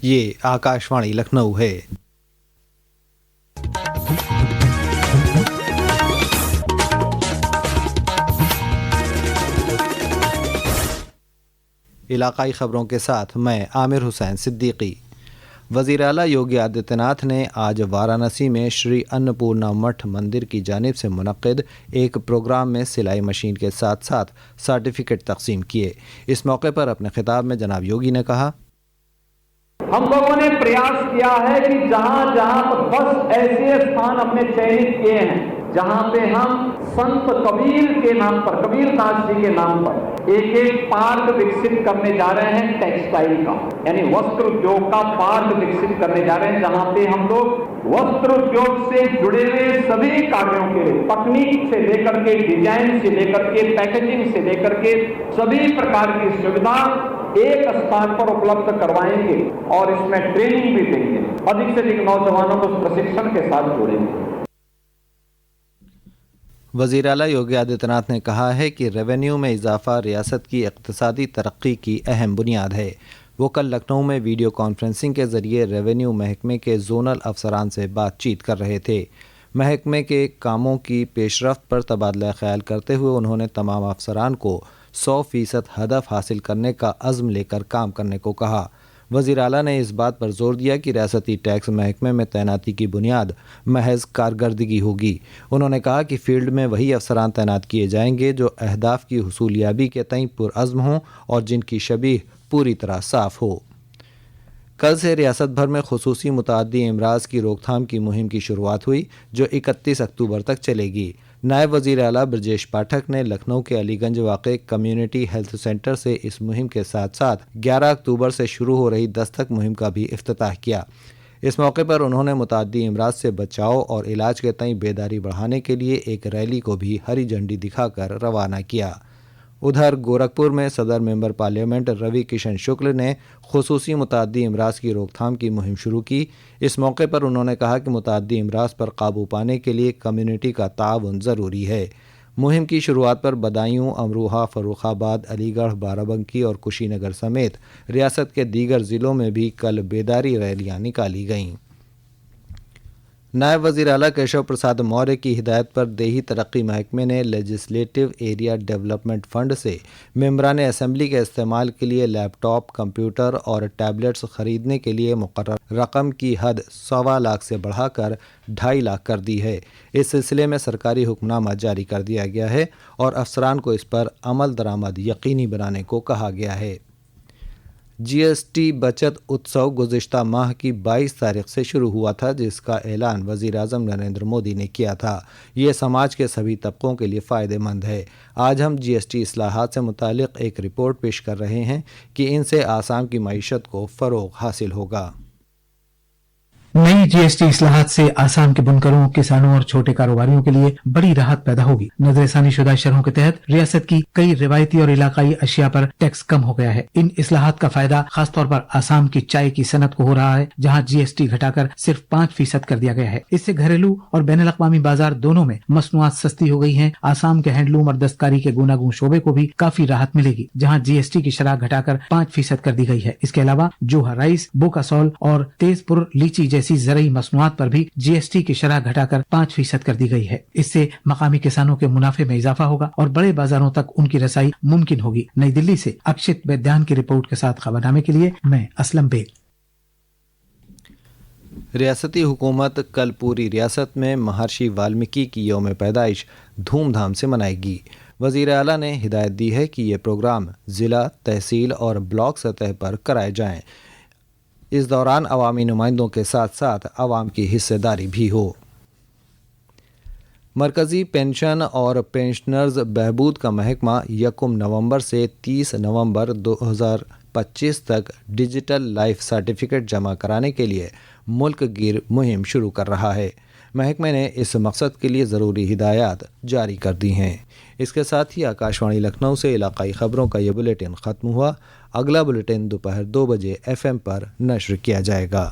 یہ آکاشوانی لکھنؤ ہے۔ علاقائی خبروں کے ساتھ میں عامر حسین صدیقی۔ وزیر اعلیٰ یوگی آدتیہ ناتھ نے آج وارانسی میں شری انپورنا مٹھ مندر کی جانب سے منعقد ایک پروگرام میں سلائی مشین کے ساتھ ساتھ سرٹیفکیٹ تقسیم کیے۔ اس موقع پر اپنے خطاب میں جناب یوگی نے کہا، ہم لوگوں نے پریاس کیا ہے کہ جہاں جہاں پر 10 ایسے استھان ہم نے چینت کیے ہیں جہاں پہ ہم سنت کبیر کے نام پر، کبیر داس جی کے نام پر ایک پارک وکست کرنے جا رہے ہیں ٹیکسٹائل کا، یعنی وستر ادیوگ کا پارک وکست کرنے جا رہے ہیں، جہاں پہ ہم لوگ وستر ادیوگ سے جڑے ہوئے سبھی کاریوں کے تکنیک سے لے کر کے ڈیزائن سے لے کر کے پیکیجنگ سے لے کر کے سبھی پرکار کی سویدھا ایک استھان پر اپلبدھ کروائیں گے اور اس میں ٹریننگ بھی دیں گے، ادھک سے ادھک نوجوانوں کو پرشکشن کے ساتھ جوڑیں گے۔ وزیر اعلیٰ یوگی آدتیہ ناتھ نے کہا ہے کہ ریونیو میں اضافہ ریاست کی اقتصادی ترقی کی اہم بنیاد ہے۔ وہ کل لکھنؤ میں ویڈیو کانفرنسنگ کے ذریعے ریونیو محکمے کے زونل افسران سے بات چیت کر رہے تھے۔ محکمے کے کاموں کی پیش رفت پر تبادلہ خیال کرتے ہوئے انہوں نے تمام افسران کو 100% ہدف حاصل کرنے کا عزم لے کر کام کرنے کو کہا۔ وزیر اعلیٰ نے اس بات پر زور دیا کہ ریاستی ٹیکس محکمے میں تعیناتی کی بنیاد محض کارکردگی ہوگی۔ انہوں نے کہا کہ فیلڈ میں وہی افسران تعینات کیے جائیں گے جو اہداف کی حصولیابی کے تئیں پرعزم ہوں اور جن کی شبیہ پوری طرح صاف ہو۔ کل سے ریاست بھر میں خصوصی متعدی امراض کی روک تھام کی مہم کی شروعات ہوئی جو 31 اکتوبر تک چلے گی۔ نائب وزیر اعلیٰ برجیش پاٹھک نے لکھنؤ کے علی گنج واقع کمیونٹی ہیلتھ سینٹر سے اس مہم کے ساتھ ساتھ 11 اکتوبر سے شروع ہو رہی دستک مہم کا بھی افتتاح کیا۔ اس موقع پر انہوں نے متعدی امراض سے بچاؤ اور علاج کے تئیں بیداری بڑھانے کے لیے ایک ریلی کو بھی ہری جھنڈی دکھا کر روانہ کیا۔ ادھر گورکھپور میں صدر ممبر پارلیمنٹ روی کشن شکل نے خصوصی متعدی امراض کی روک تھام کی مہم شروع کی۔ اس موقع پر انہوں نے کہا کہ متعدی امراض پر قابو پانے کے لیے کمیونٹی کا تعاون ضروری ہے۔ مہم کی شروعات پر بدایوں، امروہہ، فروخ آباد، علی گڑھ، بارہ بنکی اور کشی نگر سمیت ریاست کے دیگر ضلعوں میں بھی کل بیداری ریلیاں نکالی گئیں۔ نائب وزیر اعلیٰ کیشو پرساد موریہ کی ہدایت پر دیہی ترقی محکمے نے لیجسلیٹو ایریا ڈیولپمنٹ فنڈ سے ممبران اسمبلی کے استعمال کے لیے لیپ ٹاپ، کمپیوٹر اور ٹیبلٹس خریدنے کے لیے مقرر رقم کی حد 1.25 لاکھ سے بڑھا کر 2.5 لاکھ کر دی ہے۔ اس سلسلے میں سرکاری حکم نامہ جاری کر دیا گیا ہے اور افسران کو اس پر عمل درآمد یقینی بنانے کو کہا گیا ہے۔ جی ایس ٹی بچت اتسو گزشتہ ماہ کی 22 تاریخ سے شروع ہوا تھا جس کا اعلان وزیر اعظم نریندر مودی نے کیا تھا۔ یہ سماج کے سبھی طبقوں کے لیے فائدہ مند ہے۔ آج ہم جی ایس ٹی اصلاحات سے متعلق ایک رپورٹ پیش کر رہے ہیں کہ ان سے آسام کی معیشت کو فروغ حاصل ہوگا۔ نئی جی ایس ٹی اصلاحات سے آسام کے بنکروں، کسانوں اور چھوٹے کاروباریوں کے لیے بڑی راحت پیدا ہوگی۔ نظر ثانی شدہ شرحوں کے تحت ریاست کی کئی روایتی اور علاقائی اشیاء پر ٹیکس کم ہو گیا ہے۔ ان اصلاحات کا فائدہ خاص طور پر آسام کی چائے کی صنعت کو ہو رہا ہے جہاں جی ایس ٹی گھٹا کر صرف 5% کر دیا گیا ہے۔ اس سے گھریلو اور بین الاقوامی بازار دونوں میں مصنوعات سستی ہو گئی ہیں۔ آسام کے ہینڈلوم اور دستکاری کے گوناگون شعبے کو بھی کافی راحت ملے گی جہاں جی ایس ٹی کی شرح گھٹا کر 5% کر دی گئی ہے۔ اس کے علاوہ جوہر رائس، بوکاسول اور تیز پور لیچی جیسی زرعی مصنوعات پر بھی جی ایس ٹی کی شرح گھٹا کر 5% کر دی گئی ہے۔ اس سے مقامی کسانوں کے منافع میں اضافہ ہوگا اور بڑے بازاروں تک ان کی رسائی ممکن ہوگی۔ نئی دلی سے اکشت ویدیان کی رپورٹ کے ساتھ خبرنامے کے لیے میں اسلم بیگ۔ ریاستی حکومت کل پوری ریاست میں مہرشی والمیکی کی یوم پیدائش دھوم دھام سے منائے گی۔ وزیر اعلیٰ نے ہدایت دی ہے کہ یہ پروگرام ضلع، تحصیل اور بلاک سطح پر کرائے جائیں۔ اس دوران عوامی نمائندوں کے ساتھ ساتھ عوام کی حصہ داری بھی ہو۔ مرکزی پنشن اور پنشنرز بہبود کا محکمہ 1 نومبر سے 30 نومبر 2025 تک ڈیجیٹل لائف سرٹیفکیٹ جمع کرانے کے لیے ملک گیر مہم شروع کر رہا ہے۔ محکمے نے اس مقصد کے لیے ضروری ہدایات جاری کر دی ہیں۔ اس کے ساتھ ہی آکاشوانی لکھنؤ سے علاقائی خبروں کا یہ بلیٹن ختم ہوا۔ اگلا بلیٹن دوپہر 2 بجے FM پر نشر کیا جائے گا۔